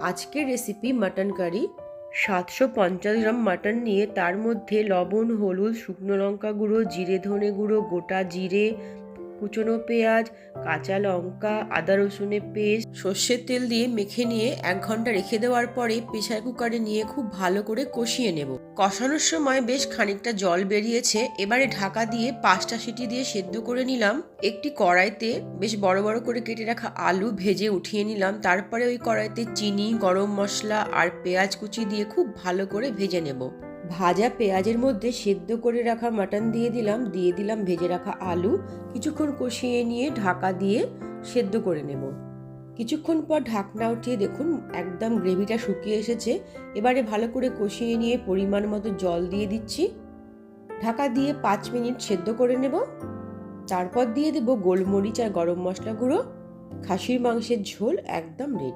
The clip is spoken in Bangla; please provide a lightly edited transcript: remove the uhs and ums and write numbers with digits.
আজকের রেসিপি মাটন কারি। 750 গ্রাম মাটন নিয়ে তার মধ্যে লবণ, হলুদ, শুকনো লঙ্কা গুঁড়ো, জিরে ধনে গুঁড়ো, গোটা জিরে, কুচনো পেঁয়াজ, কাঁচা লঙ্কা, আদা রসুনের পেস্ট, সর্ষের তেল দিয়ে মেখে নিয়ে 1 ঘন্টা রেখে দেওয়ার পরে প্রেসার কুকারে নিয়ে খুব ভালো করে কষিয়ে নেব। কষানোর সময় বেশ খানিকটা জল বেরিয়েছে। এবারে ঢাকা দিয়ে 5টা সিটি দিয়ে সেদ্ধ করে নিলাম। একটি কড়াইতে বেশ বড় বড় করে কেটে রাখা আলু ভেজে উঠিয়ে নিলাম। তারপরে ওই কড়াইতে চিনি, গরম মশলা আর পেঁয়াজ কুচি দিয়ে খুব ভালো করে ভেজে নেব। ভাজা পেঁয়াজের মধ্যে সেদ্ধ করে রাখা মাটন দিয়ে দিলাম ভেজে রাখা আলু। কিছুক্ষণ কষিয়ে নিয়ে ঢাকা দিয়ে সেদ্ধ করে নেব। কিছুক্ষণ পর ঢাকনা উঠিয়ে দেখুন একদম গ্রেভিটা শুকিয়ে এসেছে। এবারে ভালো করে কষিয়ে নিয়ে পরিমাণ মতো জল দিয়ে দিচ্ছি। ঢাকা দিয়ে 5 মিনিট সেদ্ধ করে নেব। তারপর দিয়ে দেব গোলমরিচ আর গরম মশলা গুঁড়ো। খাসির মাংসের ঝোল একদম রেডি।